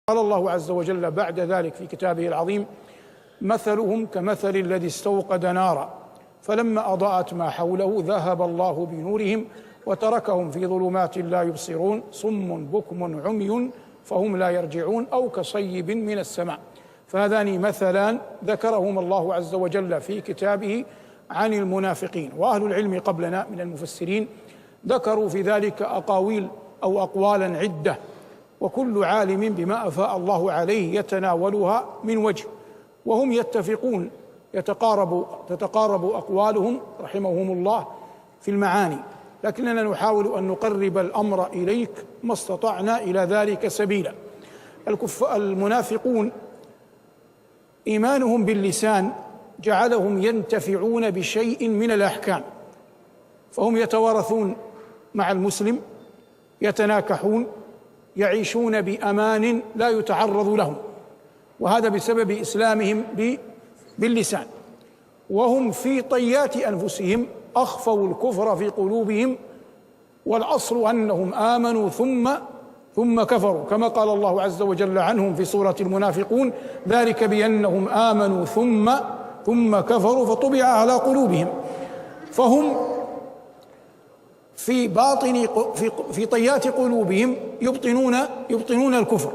قال الله عز وجل بعد ذلك في كتابه العظيم: مثلهم كمثل الذي استوقد نارا فلما أضاءت ما حوله ذهب الله بنورهم وتركهم في ظلمات لا يبصرون صم بكم عمي فهم لا يرجعون أو كصيب من السماء. فهذان مثلان ذكرهم الله عز وجل في كتابه عن المنافقين، وأهل العلم قبلنا من المفسرين ذكروا في ذلك أقاويل أو أقوالا عدة، وكل عالم بما أفاء الله عليه يتناولها من وجه، وهم يتفقون تتقارب أقوالهم رحمهم الله في المعاني، لكننا نحاول أن نقرب الأمر إليك ما استطعنا إلى ذلك سبيلا. المنافقون إيمانهم باللسان جعلهم ينتفعون بشيء من الأحكام، فهم يتوارثون مع المسلم، يتناكحون، يعيشون بأمان لا يتعرض لهم، وهذا بسبب إسلامهم باللسان، وهم في طيات أنفسهم أخفوا الكفر في قلوبهم، والأصل أنهم آمنوا ثم كفروا، كما قال الله عز وجل عنهم في سورة المنافقون: ذلك بأنهم آمنوا ثم كفروا فطبع على قلوبهم. فهم في طيات قلوبهم يبطنون الكفر،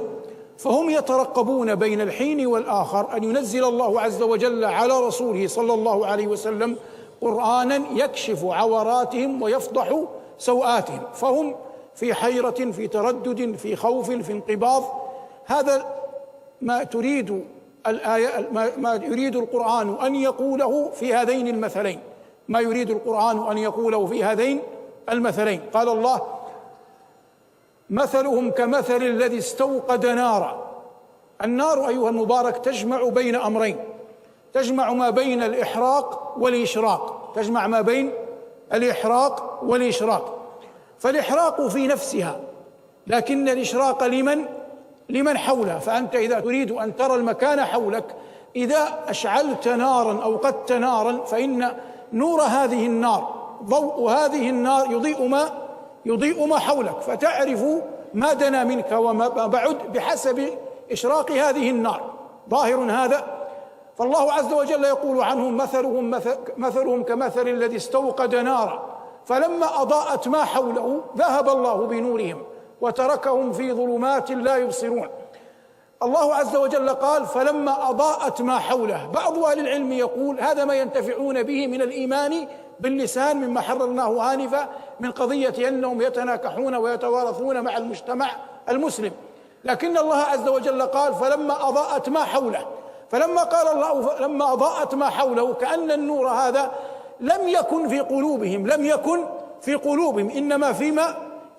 فهم يترقبون بين الحين والآخر أن ينزل الله عز وجل على رسوله صلى الله عليه وسلم قرآنا يكشف عوراتهم ويفضح سوآتهم، فهم في حيرة، في تردد، في خوف، في انقباض. هذا ما تريد الآية، ما يريد القرآن أن يقوله في هذين المثلين، ما يريد القرآن أن يقوله في هذين المثلين. قال الله: مثلهم كمثل الذي استوقد نارا. النار أيها المبارك تجمع بين أمرين، تجمع ما بين الإحراق والإشراق، تجمع ما بين الإحراق والإشراق. فالإحراق في نفسها، لكن الإشراق لمن حولها. فأنت إذا تريد أن ترى المكان حولك، إذا أشعلت نارا أو قدت نارا، فإن نور هذه النار، ضوء هذه النار يضيء ما حولك، فتعرف ما دنا منك وما بعد بحسب إشراق هذه النار. ظاهر هذا. فالله عز وجل يقول عنهم: مثلهم كمثل الذي استوقد نارا فلما أضاءت ما حوله ذهب الله بنورهم وتركهم في ظلمات لا يبصرون. الله عز وجل قال: فلما أضاءت ما حوله. بعض أهل العلم يقول هذا ما ينتفعون به من الإيمان باللسان مما حررناه آنفا من قضية أنهم يتناكحون ويتوارثون مع المجتمع المسلم، لكن الله عز وجل قال: فلما أضاءت ما حوله. فلما قال الله لما أضاءت ما حوله، كأن النور هذا لم يكن في قلوبهم،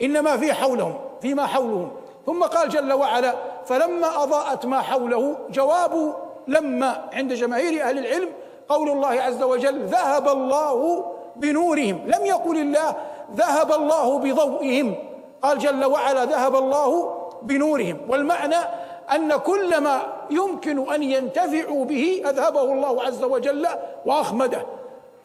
إنما في حولهم، فيما حولهم. ثم قال جل وعلا: فلما أضاءت ما حوله. جواب لما عند جماهير أهل العلم قول الله عز وجل: ذهب الله بنورهم. لم يقل الله ذهب الله بضوئهم، قال جل وعلا: ذهب الله بنورهم. والمعنى أن كل ما يمكن أن ينتفعوا به أذهبه الله عز وجل وأخمده.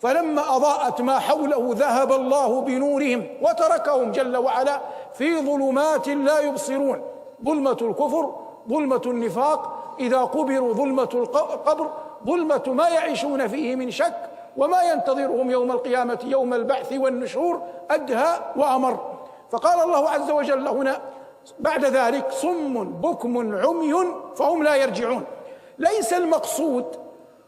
فلما أضاءت ما حوله ذهب الله بنورهم وتركهم جل وعلا في ظلمات لا يبصرون. ظلمة الكفر، ظلمة النفاق، إذا قبروا ظلمة القبر، ظلمة ما يعيشون فيه من شك، وما ينتظرهم يوم القيامة يوم البعث والنشور أدهى وأمر. فقال الله عز وجل هنا بعد ذلك: صم بكم عمي فهم لا يرجعون. ليس المقصود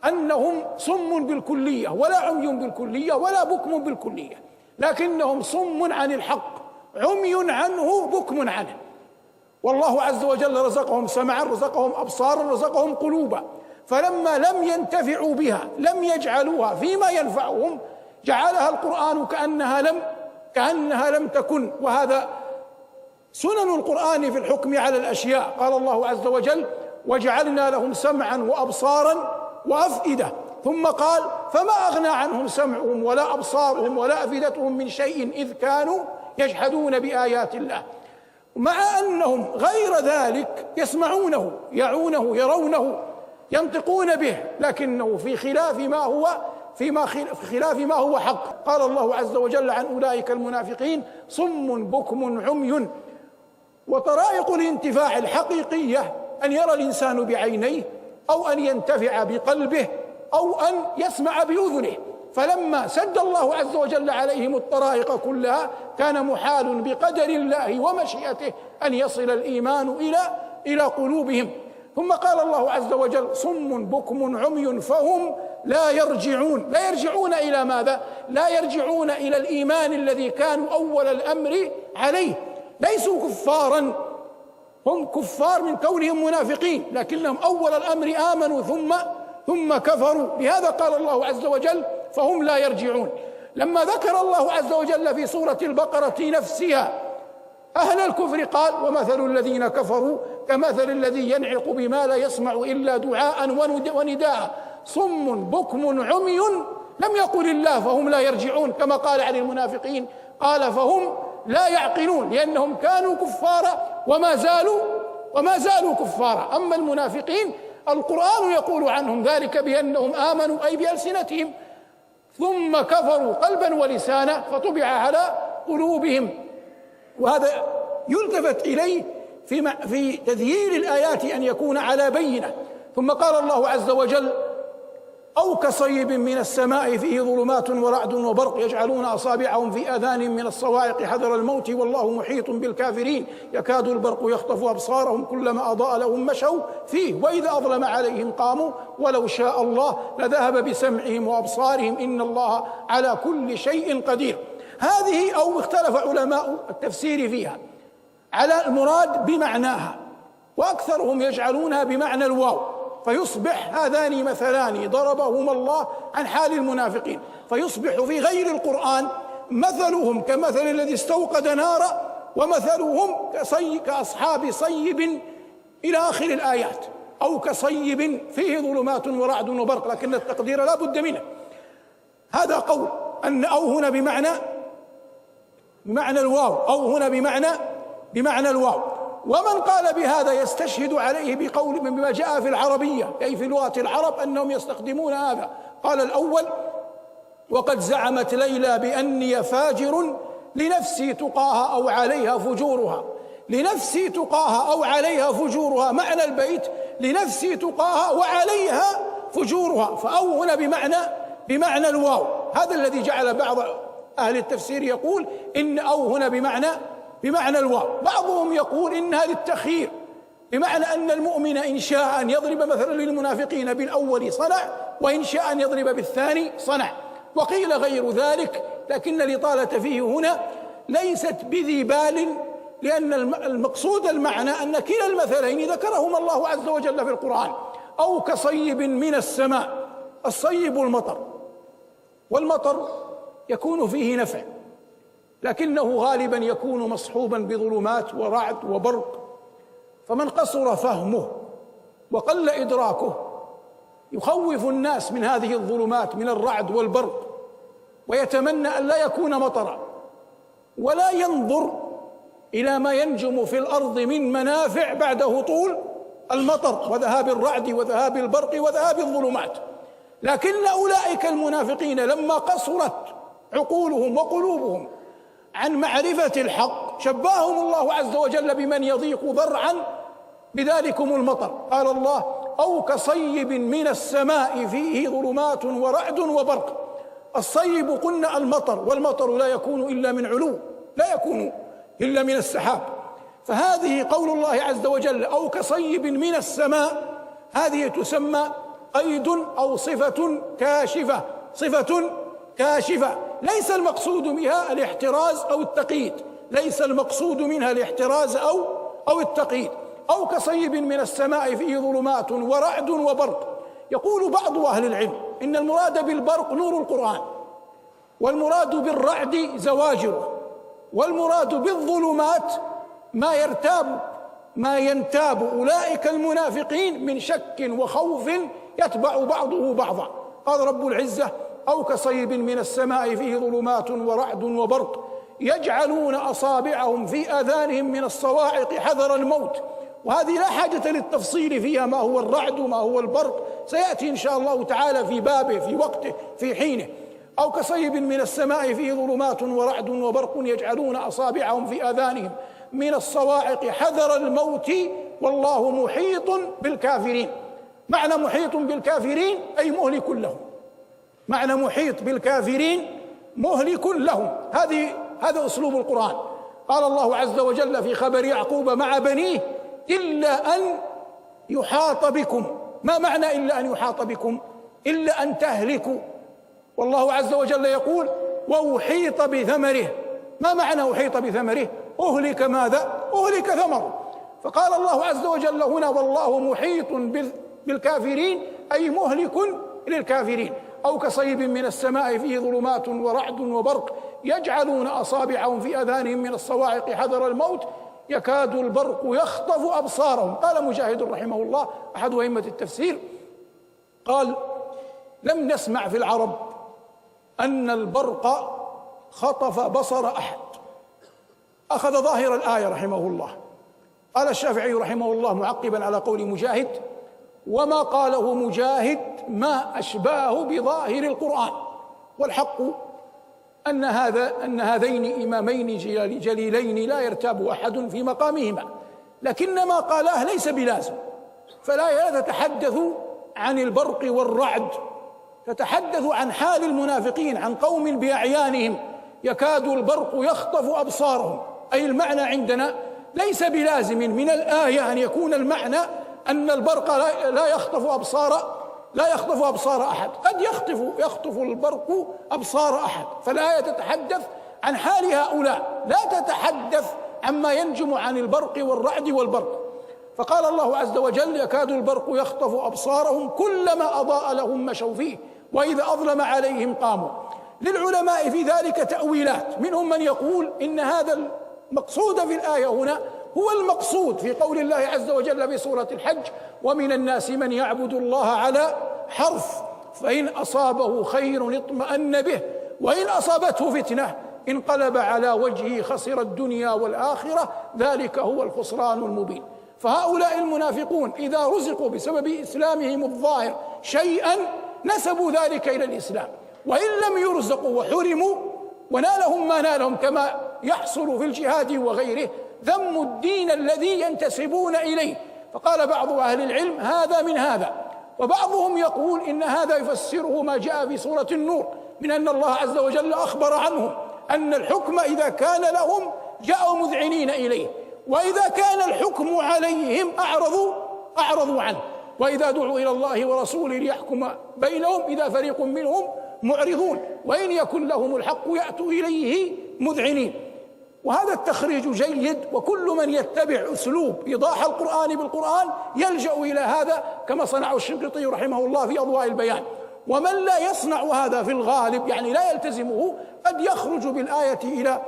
أنهم صم بالكلية ولا عمي بالكلية ولا بكم بالكلية، لكنهم صم عن الحق، عمي عنه، بكم عنه. والله عز وجل رزقهم سمعا، رزقهم أبصارا، رزقهم قلوبا، فلما لم ينتفعوا بها، لم يجعلوها فيما ينفعهم، جعلها القرآن كأنها لم تكن. وهذا سنن القرآن في الحكم على الأشياء. قال الله عز وجل: وجعلنا لهم سمعا وأبصارا وأفئدة. ثم قال: فما أغنى عنهم سمعهم ولا أبصارهم ولا أفئدتهم من شيء إذ كانوا يجحدون بآيات الله. مع أنهم غير ذلك يسمعونه، يعونه، يرونه، ينطقون به، لكنه في خلاف ما هو حق. قال الله عز وجل عن أولئك المنافقين: صم بكم عمي. وطرائق الانتفاع الحقيقية أن يرى الإنسان بعينيه، أو أن ينتفع بقلبه، أو أن يسمع بأذنه. فلما سد الله عز وجل عليهم الطرائق كلها كان محال بقدر الله ومشيئته أن يصل الإيمان إلى قلوبهم. ثم قال الله عز وجل: صم بكم عمي فهم لا يرجعون. لا يرجعون إلى ماذا؟ لا يرجعون إلى الإيمان الذي كانوا أول الأمر عليه. ليسوا كفارا، هم كفار من كونهم منافقين، لكنهم أول الأمر آمنوا ثم كفروا. لهذا قال الله عز وجل: فهم لا يرجعون. لما ذكر الله عز وجل في سورة البقرة نفسها أهل الكفر قال: ومثل الذين كفروا كمثل الذي ينعق بما لا يسمع إلا دعاء ونداء صم بكم عمي. لم يقل الله فهم لا يرجعون كما قال عن المنافقين، قال فهم لا يعقلون، لأنهم كانوا كفارا وما زالوا كفارا. أما المنافقين القرآن يقول عنهم ذلك بأنهم آمنوا أي بألسنتهم ثم كفروا قلبا ولسانا فطبع على قلوبهم. وهذا يلتفت إليه في تذييل الآيات أن يكون على بينة. ثم قال الله عز وجل: أو كصيب من السماء فيه ظلمات ورعد وبرق يجعلون أصابعهم في آذانهم من الصواعق حذر الموت والله محيط بالكافرين يكاد البرق يخطف أبصارهم كلما أضاء لهم مشوا فيه وإذا أظلم عليهم قاموا ولو شاء الله لذهب بسمعهم وأبصارهم إن الله على كل شيء قدير. هذه أو اختلف علماء التفسير فيها على المراد بمعناها، وأكثرهم يجعلونها بمعنى الواو، فيصبح هذان مثلان ضربهما الله عن حال المنافقين، فيصبح في غير القرآن مثلهم كمثل الذي استوقد نارا ومثلهم كأصحاب صيب إلى آخر الآيات، أو كصيب فيه ظلمات ورعد وبرق، لكن التقدير لا بد منه. هذا قول أن أو هنا بمعنى الواو، أو هنا بمعنى الواو. ومن قال بهذا يستشهد عليه بقول بما جاء في العربية أي في لغة العرب أنهم يستخدمون هذا. قال الأول: وقد زعمت ليلى بأني فاجر لنفسي تقاها أو عليها فجورها. لنفسي تقاها أو عليها فجورها، معنى البيت لنفسي تقاها وعليها فجورها، فأو هنا بمعنى الواو. هذا الذي جعل بعض أهل التفسير يقول إن أو هنا بمعنى الواو. بعضهم يقول إنها للتخيير، بمعنى أن المؤمن إن شاء أن يضرب مثلا للمنافقين بالأول صنع، وإن شاء أن يضرب بالثاني صنع. وقيل غير ذلك، لكن الإطالة فيه هنا ليست بذي بال، لأن المقصود المعنى أن كلا المثلين ذكرهما الله عز وجل في القرآن. أو كصيب من السماء، الصيب المطر، والمطر يكون فيه نفع، لكنه غالبا يكون مصحوبا بظلمات ورعد وبرق، فمن قصر فهمه وقل إدراكه يخوف الناس من هذه الظلمات من الرعد والبرق، ويتمنى أن لا يكون مطرا، ولا ينظر إلى ما ينجم في الأرض من منافع بعد هطول المطر وذهاب الرعد وذهاب البرق وذهاب الظلمات. لكن أولئك المنافقين لما قصرت عقولهم وقلوبهم عن معرفة الحق شبههم الله عز وجل بمن يضيق ذرعا بذلكم المطر. قال الله: أو كصيب من السماء فيه ظلمات ورعد وبرق. الصيب قلنا المطر، والمطر لا يكون إلا من علو، لا يكون إلا من السحاب. فهذه قول الله عز وجل أو كصيب من السماء، هذه تسمى قيد أو صفة كاشفة، ليس المقصود بها الاحتراز أو التقييد، ليس المقصود منها الاحتراز أو التقييد. أو كصيب من السماء فيه ظلمات ورعد وبرق. يقول بعض أهل العلم إن المراد بالبرق نور القرآن، والمراد بالرعد زواجره، والمراد بالظلمات ما ينتاب أولئك المنافقين من شك وخوف يتبع بعضه بعضا. قال رب العزة: أو كصيب من السماء فيه ظلمات ورعد وبرق يجعلون أصابعهم في آذانهم من الصواعق حذر الموت. وهذه لا حاجة للتفصيل فيها، ما هو الرعد وما هو البرق سيأتي إن شاء الله تعالى في بابه في وقته في حينه. أو كصيب من السماء فيه ظلمات ورعد وبرق يجعلون أصابعهم في آذانهم من الصواعق حذر الموت والله محيط بالكافرين. معنى محيط بالكافرين أي مهلك لهم، معنى محيط بالكافرين مهلك لهم. هذا أسلوب القرآن. قال الله عز وجل في خبر يعقوب مع بنيه: إلا أن يحاط بكم. ما معنى إلا أن يحاط بكم؟ إلا أن تهلكوا. والله عز وجل يقول: وأحيط بثمره. ما معنى أحيط بثمره؟ أهلك ماذا؟ أهلك ثمره. فقال الله عز وجل هنا: والله محيط بالكافرين أي مهلك للكافرين. أو كصيب من السماء فيه ظلمات ورعد وبرق يجعلون أصابعهم في آذانهم من الصواعق حذر الموت يكاد البرق يخطف أبصارهم. قال مجاهد رحمه الله أحد أئمة التفسير، قال: لم نسمع في العرب أن البرق خطف بصر أحد. أخذ ظاهر الآية رحمه الله. قال الشافعي رحمه الله معقبا على قول مجاهد: وما قاله مجاهد ما أشباه بظاهر القرآن. والحق أن هذين إمامين جليلين لا يرتاب أحد في مقامهما، لكن ما قالاه ليس بلازم. فلا تتحدث عن البرق والرعد، تتحدث عن حال المنافقين، عن قوم بأعيانهم يكاد البرق يخطف أبصارهم. أي المعنى عندنا ليس بلازم من الآية أن يكون المعنى أن البرق لا يخطف أبصار أحد. قد يخطف البرق أبصار أحد. فالآية تتحدث عن حال هؤلاء، لا تتحدث عما ينجم عن البرق والرعد والبرق. فقال الله عز وجل: يكاد البرق يخطف أبصارهم كلما أضاء لهم مشوا فيه وإذا أظلم عليهم قاموا. للعلماء في ذلك تأويلات، منهم من يقول إن هذا المقصود في الآية هنا هو المقصود في قول الله عز وجل في سورة الحج: ومن الناس من يعبد الله على حرف فإن أصابه خير اطمأن به وإن أصابته فتنة انقلب على وجهه خسر الدنيا والآخرة ذلك هو الخسران المبين. فهؤلاء المنافقون إذا رزقوا بسبب إسلامهم الظاهر شيئا نسبوا ذلك إلى الإسلام، وإن لم يرزقوا وحرموا ونالهم ما نالهم كما يحصل في الجهاد وغيره ذموا الدين الذي ينتسبون إليه. فقال بعض أهل العلم: هذا من هذا. وبعضهم يقول إن هذا يفسره ما جاء في سورة النور من أن الله عز وجل أخبر عنهم أن الحكم إذا كان لهم جاءوا مذعنين إليه، وإذا كان الحكم عليهم أعرضوا عنه، وإذا دعوا إلى الله ورسوله ليحكم بينهم إذا فريق منهم معرضون، وإن يكن لهم الحق يأتوا إليه مذعنين. وهذا التخريج جيد، وكل من يتبع أسلوب إيضاح القرآن بالقرآن يلجأ إلى هذا كما صنعه الشنقيطي رحمه الله في أضواء البيان. ومن لا يصنع هذا في الغالب يعني لا يلتزمه قد يخرج بالآية إلى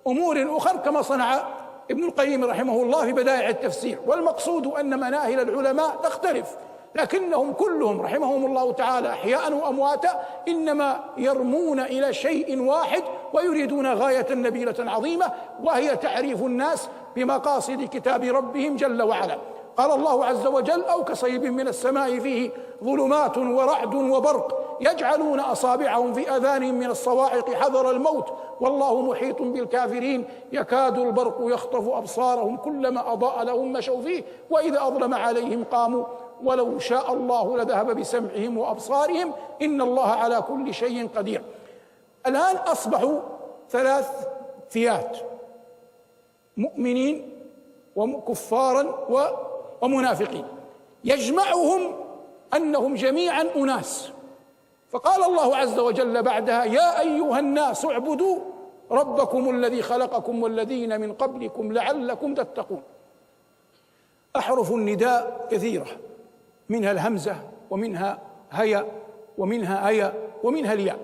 أمور أخرى كما صنع ابن القيم رحمه الله في بدائع التفسير. والمقصود أن مناهل العلماء تختلف، لكنهم كلهم رحمهم الله تعالى أحياء وأمواتا إنما يرمون إلى شيء واحد ويريدون غاية نبيلة عظيمة، وهي تعريف الناس بمقاصد كتاب ربهم جل وعلا. قال الله عز وجل: أو كصيب من السماء فيه ظلمات ورعد وبرق يجعلون أصابعهم في آذانهم من الصواعق حذر الموت والله محيط بالكافرين يكاد البرق يخطف أبصارهم كلما أضاء لهم مشوا فيه وإذا أظلم عليهم قاموا ولو شاء الله لذهب بسمعهم وأبصارهم إن الله على كل شيء قدير. الآن أصبحوا ثلاث فئات: مؤمنين وكفارا ومنافقين، يجمعهم أنهم جميعا أناس. فقال الله عز وجل بعدها: يا أيها الناس اعبدوا ربكم الذي خلقكم والذين من قبلكم لعلكم تتقون. أحرف النداء كثيرة، منها الهمزة ومنها هيا ومنها أيا ومنها الياء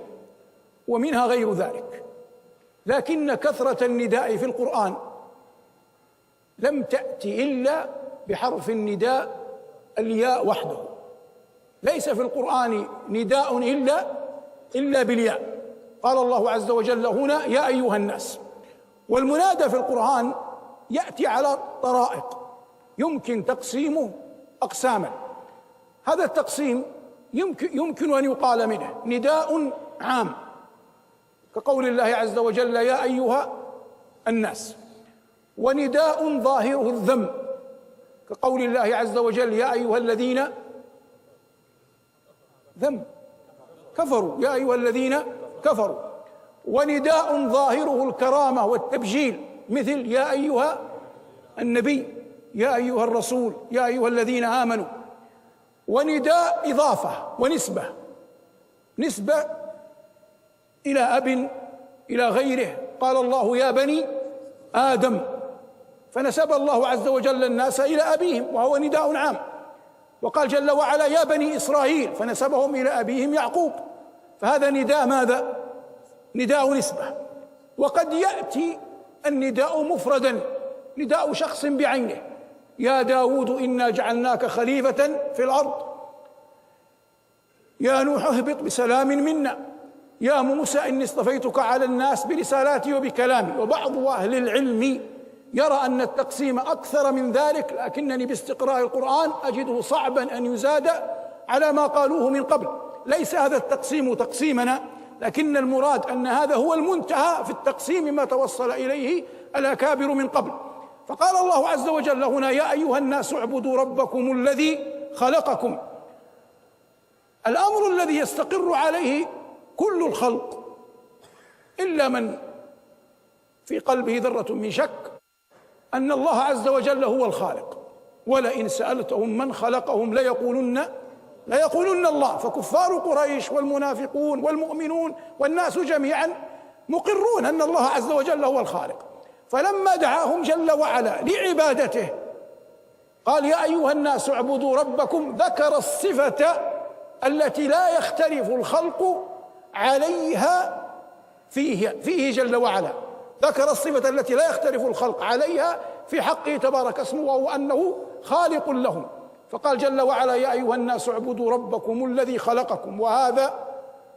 ومنها غير ذلك، لكن كثرة النداء في القرآن لم تأتي إلا بحرف النداء الياء وحده. ليس في القرآن نداء إلا بالياء. قال الله عز وجل هنا: يا أيها الناس. والمنادى في القرآن يأتي على طرائق يمكن تقسيمه أقساما. هذا التقسيم يمكن أن يقال منه نداء عام كقول الله عز وجل: يا أيها الناس، ونداء ظاهره الذم كقول الله عز وجل يا أيها الذين كفروا، يا أيها الذين كفروا. ونداء ظاهره الكرامة والتبجيل مثل يا أيها النبي، يا أيها الرسول، يا أيها الذين آمنوا. ونداء إضافة ونسبة، نسبة إلى أب إلى غيره، قال الله يا بني آدم، فنسب الله عز وجل الناس إلى أبيهم وهو نداء عام. وقال جل وعلا يا بني إسرائيل، فنسبهم إلى أبيهم يعقوب، فهذا نداء ماذا؟ نداء نسبة. وقد يأتي النداء مفردا، نداء شخص بعينه، يا داود إنا جعلناك خليفة في الأرض، يا نوح اهبط بسلام منا، يا موسى إني اصطفيتك على الناس برسالاتي وبكلامي. وبعض أهل العلم يرى أن التقسيم أكثر من ذلك، لكنني باستقراء القرآن أجده صعبا أن يزاد على ما قالوه من قبل. ليس هذا التقسيم تقسيمنا، لكن المراد أن هذا هو المنتهى في التقسيم ما توصل إليه الأكابر من قبل. فقال الله عز وجل هنا يا أيها الناس اعبدوا ربكم الذي خلقكم. الأمر الذي يستقر عليه كل الخلق إلا من في قلبه ذرة من شك أن الله عز وجل هو الخالق، ولئن سألتهم من خلقهم ليقولن الله. فكفار قريش والمنافقون والمؤمنون والناس جميعا مقرون أن الله عز وجل هو الخالق. فلما دعاهم جل وعلا لعبادته قال يا أيها الناس اعبدوا ربكم، ذكر الصفة التي لا يختلف الخلق عليها فيه جل وعلا، ذكر الصفة التي لا يختلف الخلق عليها في حقه تبارك اسمه، وهو أنه خالق لهم. فقال جل وعلا يا أيها الناس اعبدوا ربكم الذي خلقكم، وهذا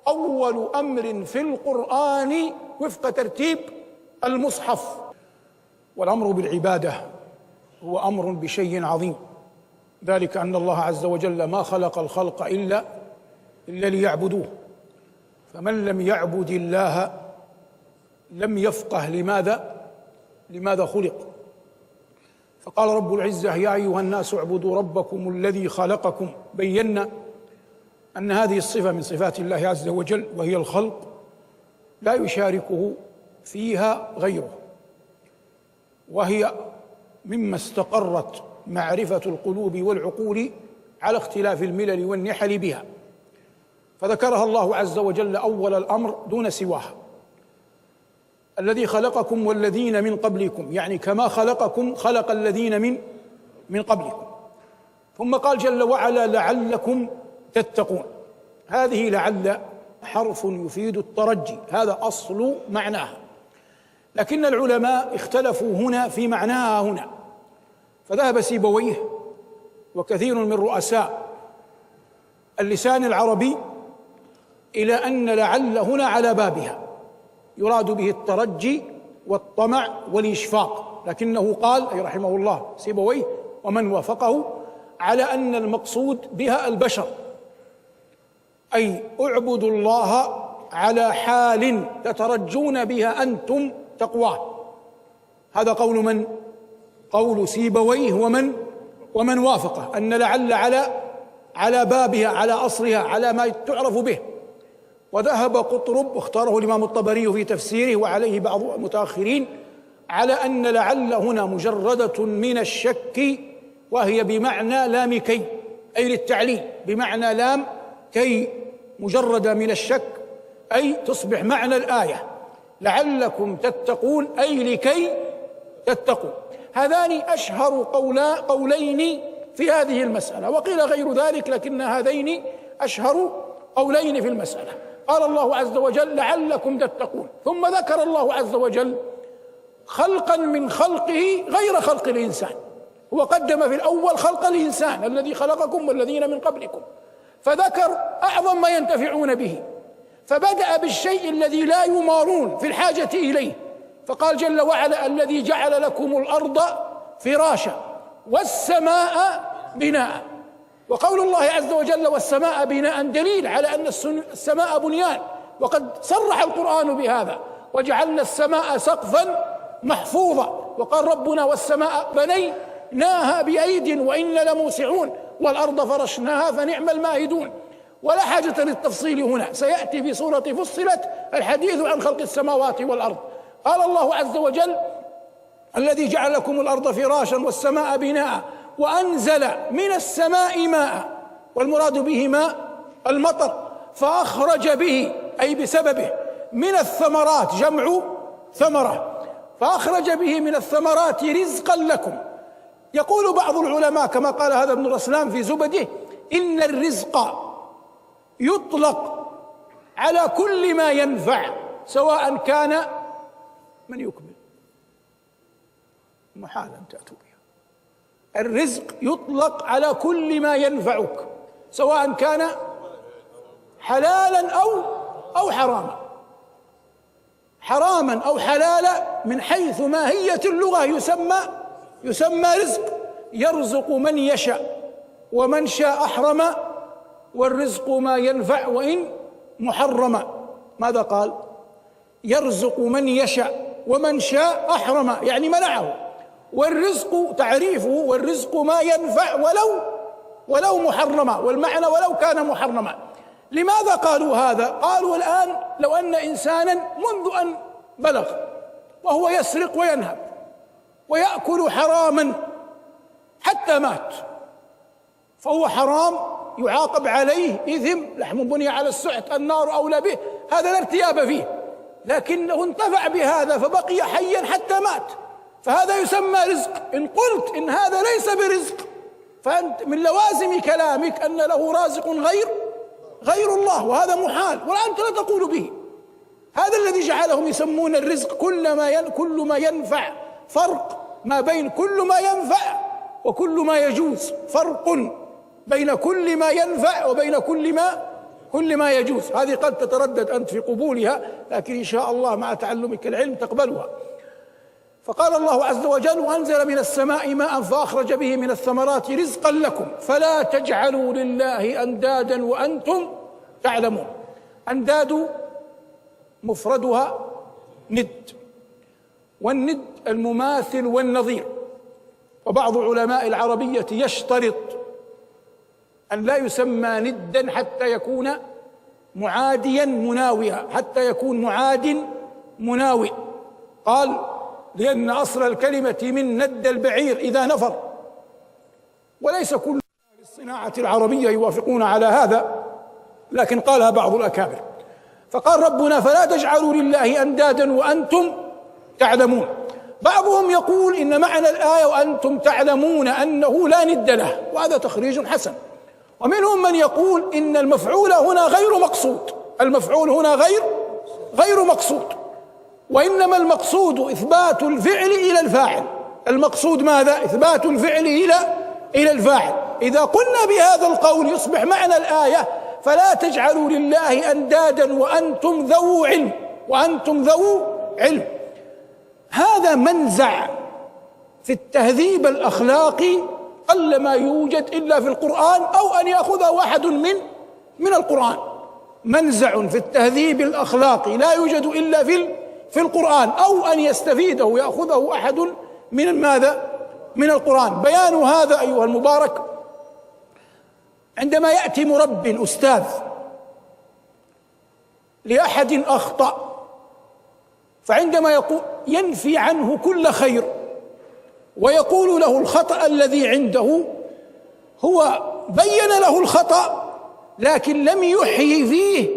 أول أمر في القرآن وفق ترتيب المصحف. والأمر بالعبادة هو أمر بشيء عظيم، ذلك أن الله عز وجل ما خلق الخلق إلا ليعبدوه، فمن لم يعبد الله لم يفقه لماذا خلق. فقال رب العزة يا أيها الناس اعبدوا ربكم الذي خلقكم. بينا أن هذه الصفة من صفات الله عز وجل، وهي الخلق، لا يشاركه فيها غيره، وهي مما استقرت معرفة القلوب والعقول على اختلاف الملل والنحل بها، فذكرها الله عز وجل أول الأمر دون سواها. الذي خلقكم والذين من قبلكم، يعني كما خلقكم خلق الذين من قبلكم. ثم قال جل وعلا لعلكم تتقون. هذه لعل حرف يفيد الترجي، هذا أصل معناها، لكن العلماء اختلفوا هنا في معناها هنا، فذهب سيبويه وكثير من رؤساء اللسان العربي إلى أن لعل هنا على بابها يراد به الترجي والطمع والإشفاق، لكنه قال أي رحمه الله سيبويه ومن وافقه على أن المقصود بها البشر، أي اعبدوا الله على حال تترجون بها أنتم تقواه. هذا قول من؟ قول سيبويه ومن وافقه، أن لعل على بابها، على أصلها، على ما تعرف به. وذهب قطرب واختاره الإمام الطبري في تفسيره وعليه بعض المتأخرين على أن لعل هنا مجردة من الشك، وهي بمعنى لام كي، أي للتعليل، بمعنى لام كي مجردة من الشك، أي تصبح معنى الآية لعلكم تتقون، أي لكي تتقوا. هذان أشهر قولين في هذه المسألة، وقيل غير ذلك، لكن هذين أشهر قولين في المسألة. قال الله عز وجل لعلكم تتقون، ثم ذكر الله عز وجل خلقا من خلقه غير خلق الإنسان، وقدم في الأول خلق الإنسان الذي خلقكم والذين من قبلكم، فذكر أعظم ما ينتفعون به، فبدأ بالشيء الذي لا يمارون في الحاجة إليه، فقال جل وعلا الذي جعل لكم الأرض فراشا والسماء بناء. وقول الله عز وجل والسماء بناء دليل على أن السماء بنيان، وقد صرح القرآن بهذا وجعلنا السماء سقفا محفوظا. وقال ربنا والسماء نشأناها بأيد وإنا لموسعون والأرض فرشناها فنعم الماهدون. ولا حاجة للتفصيل هنا، سيأتي في سورة فصلت الحديث عن خلق السماوات والأرض. قال الله عز وجل: الذي جعل لكم الأرض فراشا والسماء بناء وأنزل من السماء ماء، والمراد به ماء المطر، فأخرج به أي بسببه من الثمرات، جمع ثمرة، فأخرج به من الثمرات رزقا لكم. يقول بعض العلماء كما قال هذا ابن رسلان في زبده: إن الرزق يطلق على كل ما ينفع سواء كان، من يكمل محال أن تأتوا بها. الرزق يطلق على كل ما ينفعك سواء كان حلالا أو حراما. حراما أو حلالا من حيث ماهية اللغة يسمى رزق. يرزق من يشاء ومن شاء أحرم، والرزق ما ينفع وإن محرما. ماذا قال؟ يرزق من يشاء ومن شاء أحرم، يعني منعه. والرزق تعريفه: والرزق ما ينفع ولو محرما، والمعنى ولو كان محرما. لماذا قالوا هذا؟ قالوا الآن لو أن إنسانا منذ أن بلغ وهو يسرق وينهب ويأكل حراما حتى مات، فهو حرام يعاقب عليه إثم، لحم بني على السحت، النار أولى به، هذا لا ارتياب فيه، لكنه انتفع بهذا فبقي حيا حتى مات، فهذا يسمى رزق. إن قلت إن هذا ليس برزق فأنت من لوازم كلامك أن له رازق غير الله، وهذا محال، وأنت لا تقول به. هذا الذي جعلهم يسمون الرزق كل ما ينفع. فرق ما بين كل ما ينفع وكل ما يجوز، فرق بين كل ما ينفع وبين كل ما يجوز. هذه قد تتردد أنت في قبولها، لكن إن شاء الله مع تعلمك العلم تقبلها. فقال الله عز وجل: وأنزل من السماء ماء فأخرج به من الثمرات رزقا لكم فلا تجعلوا لله أندادا وأنتم تعلمون. أنداد مفردها ند، والند المماثل والنظير. وبعض علماء العربية يشترط أن لا يسمى ندا حتى يكون معاديا مناويا، حتى يكون معاد مناوي. قال: لأن أصل الكلمة من ند البعير إذا نفر. وليس كل أهل الصناعة العربية يوافقون على هذا، لكن قالها بعض الأكابر. فقال ربنا: فلا تجعلوا لله أندادا وأنتم تعلمون. بعضهم يقول إن معنى الآية وأنتم تعلمون أنه لا ند له، وهذا تخريج حسن. ومنهم من يقول إن المفعول هنا غير مقصود، المفعول هنا غير مقصود، وإنما المقصود إثبات الفعل إلى الفاعل. المقصود ماذا؟ إثبات الفعل إلى الفاعل. إذا قلنا بهذا القول يصبح معنى الآية: فلا تجعلوا لله أندادا وأنتم ذو علم. هذا منزع في التهذيب الأخلاقي قل ما يوجد إلا في القرآن، أو أن يأخذه أحد من القرآن. منزع في التهذيب الأخلاقي لا يوجد إلا في القرآن، أو أن يستفيده ويأخذه أحد من ماذا؟ من القرآن. بيان هذا أيها المبارك: عندما يأتي مرب أستاذ لأحد أخطأ، فعندما يقول ينفي عنه كل خير ويقول له الخطأ الذي عنده، هو بين له الخطأ لكن لم يحيي فيه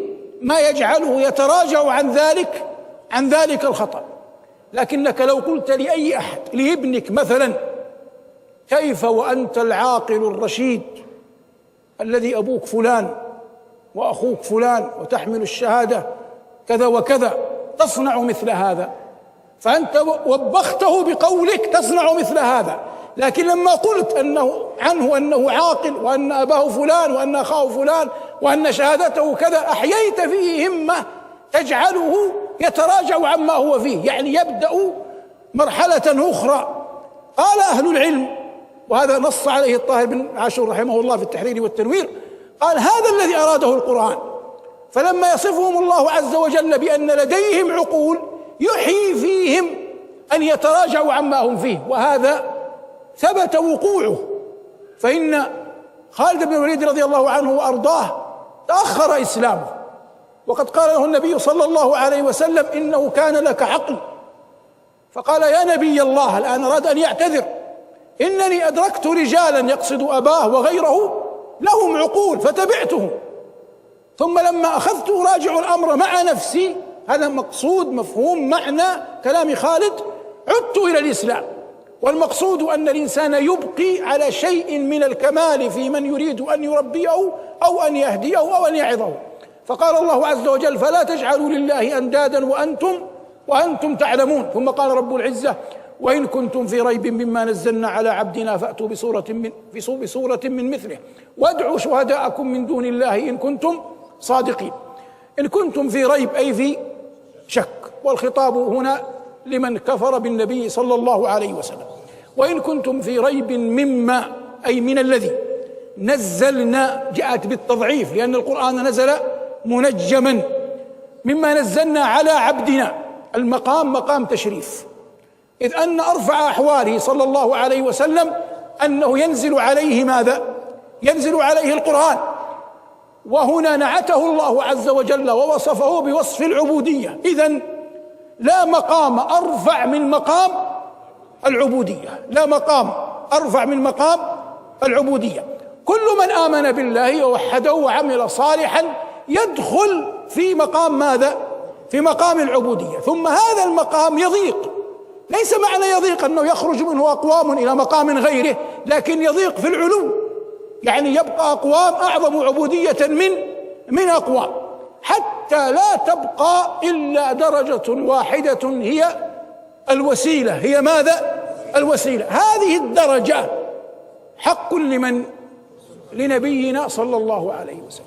ما يجعله يتراجع عن ذلك الخطأ. لكنك لو قلت لأي أحد، لابنك مثلا: كيف وأنت العاقل الرشيد الذي أبوك فلان وأخوك فلان وتحمل الشهادة كذا وكذا تصنع مثل هذا، فأنت وبخته بقولك تصنع مثل هذا. لكن لما قلت عنه أنه عاقل، وأن أباه فلان، وأن أخاه فلان، وأن شهادته كذا، أحييت فيه همة تجعله يتراجع عما هو فيه، يعني يبدأ مرحلة أخرى. قال أهل العلم، وهذا نص عليه الطاهر بن عاشور رحمه الله في التحرير والتنوير، قال: هذا الذي أراده القرآن. فلما يصفهم الله عز وجل بأن لديهم عقول يحيي فيهم أن يتراجعوا عما هم فيه، وهذا ثبت وقوعه، فإن خالد بن الوليد رضي الله عنه وأرضاه تأخر إسلامه، وقد قال له النبي صلى الله عليه وسلم إنه كان لك عقل، فقال يا نبي الله، الآن أراد أن يعتذر، إنني أدركت رجالا يقصد أباه وغيره لهم عقول فتبعتهم، ثم لما أخذت أراجع الأمر مع نفسي، هذا مقصود مفهوم معنى كلام خالد، عدت إلى الإسلام. والمقصود أن الإنسان يبقي على شيء من الكمال في من يريد أن يربيه أو أن يهديه أو أن يعظه. فقال الله عز وجل فلا تجعلوا لله أندادا وأنتم تعلمون. ثم قال رب العزة وإن كنتم في ريب مما نزلنا على عبدنا فأتوا بسورة من مثله وادعوا شهداءكم من دون الله إن كنتم صادقين. إن كنتم في ريب أي في شك، والخطاب هنا لمن كفر بالنبي صلى الله عليه وسلم. وإن كنتم في ريب مما أي من الذي نزلنا، جاءت بالتضعيف لأن القرآن نزل منجما، مما نزلنا على عبدنا، المقام مقام تشريف، إذ أن أرفع أحواله صلى الله عليه وسلم أنه ينزل عليه ماذا؟ ينزل عليه القرآن، وهنا نعته الله عز وجل ووصفه بوصف العبودية. إذن لا مقام أرفع من مقام العبودية، لا مقام أرفع من مقام العبودية. كل من آمن بالله ووحده وعمل صالحا يدخل في مقام ماذا؟ في مقام العبودية. ثم هذا المقام يضيق، ليس معنى يضيق أنه يخرج منه أقوام إلى مقام غيره، لكن يضيق في العلو، يعني يبقى أقوام أعظم عبودية من أقوام، حتى لا تبقى إلا درجة واحدة هي الوسيلة. هي ماذا؟ الوسيلة. هذه الدرجة حق لنبينا صلى الله عليه وسلم،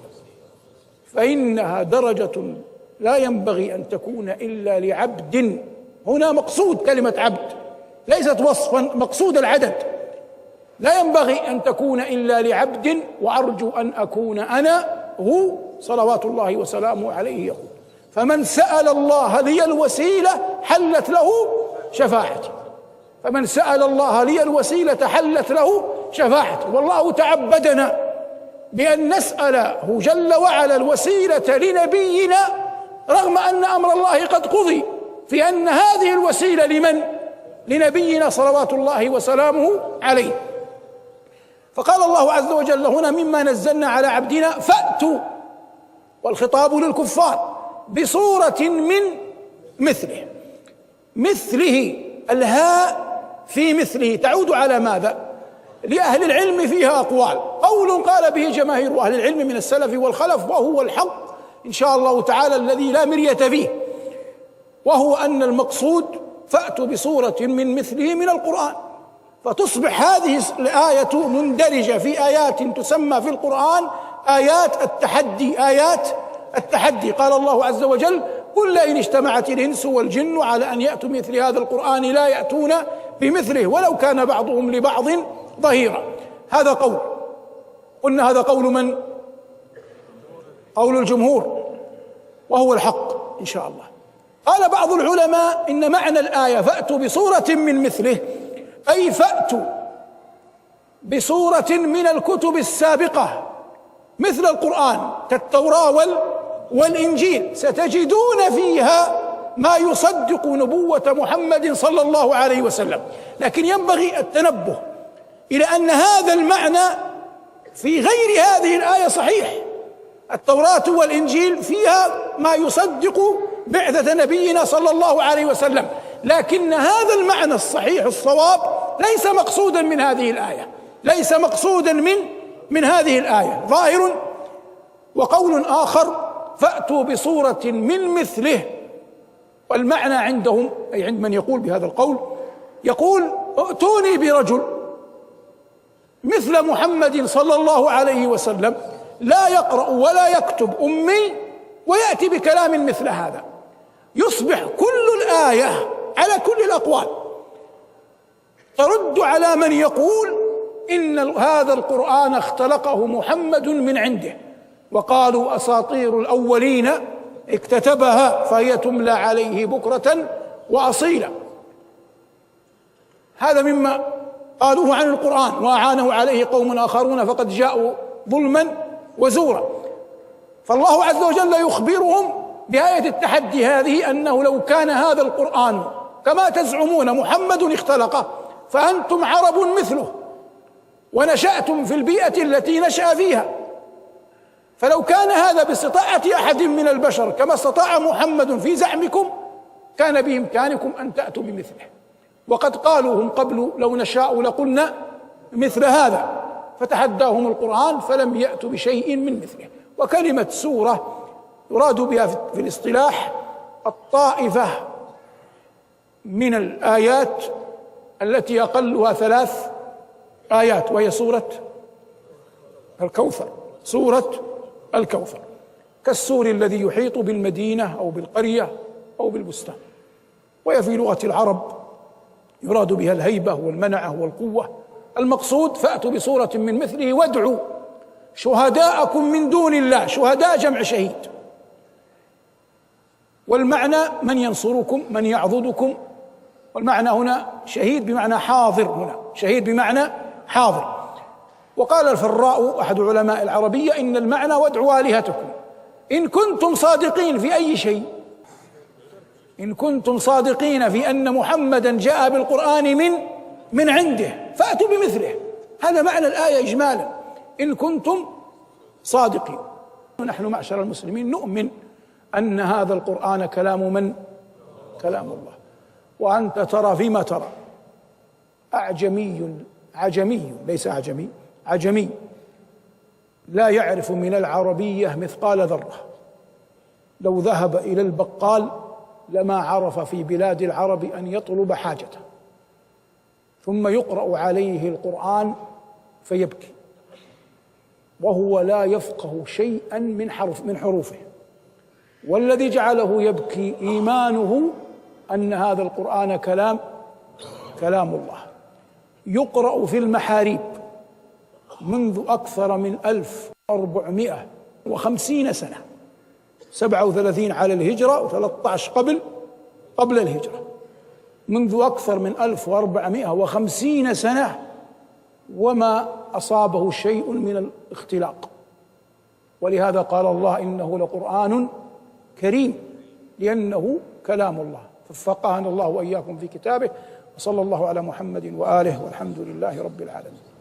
فإنها درجة لا ينبغي أن تكون إلا لعبد. هنا مقصود كلمة عبد، ليست وصفا، مقصود العدد. لا ينبغي أن تكون إلا لعبد، وأرجو أن أكون أنا هو صلوات الله وسلامه عليه. يقول فمن سأل الله لي الوسيلة حلت له شفاعتي، فمن سأل الله لي الوسيلة حلت له شفاعتي. والله تعبدنا بأن نسأله جل وعلا الوسيلة لنبينا، رغم أن أمر الله قد قضي في أن هذه الوسيلة لمن؟ لنبينا صلوات الله وسلامه عليه. فقال الله عز وجل هنا مما نزلنا على عبدنا فأتوا، والخطاب للكفار، بصورة من مثله. مثله، الهاء في مثله تعود على ماذا؟ لأهل العلم فيها أقوال. قول قال به جماهير أهل العلم من السلف والخلف، وهو الحق إن شاء الله تعالى الذي لا مرية فيه، وهو أن المقصود فأتوا بصورة من مثله من القرآن، فتصبح هذه الآية مندرجة في آيات تسمى في القرآن آيات التحدي. آيات التحدي. قال الله عز وجل قل لئن اجتمعت الإنس والجن على أن يأتوا مثل هذا القرآن لا يأتون بمثله ولو كان بعضهم لبعض ظهيرا. هذا قول، قلنا هذا قول من؟ قول الجمهور، وهو الحق إن شاء الله. قال بعض العلماء إن معنى الآية فأتوا بصورة من مثله أي فأتوا بصورة من الكتب السابقة مثل القرآن كالتوراة والإنجيل، ستجدون فيها ما يصدق نبوة محمد صلى الله عليه وسلم. لكن ينبغي التنبه إلى أن هذا المعنى في غير هذه الآية صحيح. التوراة والإنجيل فيها ما يصدق بعثة نبينا صلى الله عليه وسلم، لكن هذا المعنى الصحيح الصواب ليس مقصودا من هذه الآية، ليس مقصودا من هذه الآية ظاهر. وقول آخر فأتوا بصورة من مثله، والمعنى عندهم أي عند من يقول بهذا القول يقول ائتوني برجل مثل محمد صلى الله عليه وسلم لا يقرأ ولا يكتب أمي ويأتي بكلام مثل هذا، يصبح كل الآية على كل الأقوال ترد على من يقول إن هذا القرآن اختلقه محمد من عنده، وقالوا أساطير الأولين اكتتبها فهي تملى عليه بكرة وأصيلا. هذا مما قالوه عن القرآن وأعانه عليه قوم آخرون فقد جاءوا ظلما وزورا. فالله عز وجل يخبرهم بآية التحدي هذه أنه لو كان هذا القرآن كما تزعمون محمد اختلقه فأنتم عرب مثله ونشأتم في البيئة التي نشأ فيها، فلو كان هذا باستطاعة أحد من البشر كما استطاع محمد في زعمكم كان بإمكانكم أن تأتوا بمثله. وقد قالوا هم قبل لو نشاء لقلنا مثل هذا، فتحداهم القرآن فلم يأتوا بشيء من مثله. وكلمة سورة يراد بها في الاصطلاح الطائفة من الآيات التي أقلها 3 آيات، وهي سورة الكوثر، سورة الكوثر، كالسور الذي يحيط بالمدينة أو بالقرية أو بالبستان. وهي في لغة العرب يراد بها الهيبة والمنعة والقوة. المقصود فأتوا بسورة من مثله وادعوا شهداءكم من دون الله، شهداء جمع شهيد، والمعنى من ينصركم من يعضدكم، والمعنى هنا شهيد بمعنى حاضر، هنا شهيد بمعنى حاضر. وقال الفراء أحد علماء العربية إن المعنى وادعوا آلهتكم إن كنتم صادقين في أي شيء، إن كنتم صادقين في أن محمدا جاء بالقرآن من عنده فأتوا بمثله. هذا معنى الآية إجمالا، إن كنتم صادقين. نحن معشر المسلمين نؤمن أن هذا القرآن كلام من؟ كلام الله. وأنت ترى فيما ترى عجمي ليس أعجمي، عجمي لا يعرف من العربية مثقال ذرة، لو ذهب إلى البقال لما عرف في بلاد العرب أن يطلب حاجته، ثم يقرأ عليه القرآن فيبكي وهو لا يفقه شيئا من حروفه، والذي جعله يبكي إيمانه أن هذا القرآن كلام الله. يقرأ في المحاريب منذ أكثر من 1450 سنة، 37 على الهجرة و13 قبل الهجرة، منذ أكثر من 1450 سنة وما أصابه شيء من الاختلاق. ولهذا قال الله إنه لقرآن كريم، لأنه كلام الله. ففقهنا الله وإياكم في كتابه، وصلى الله على محمد وآله، والحمد لله رب العالمين.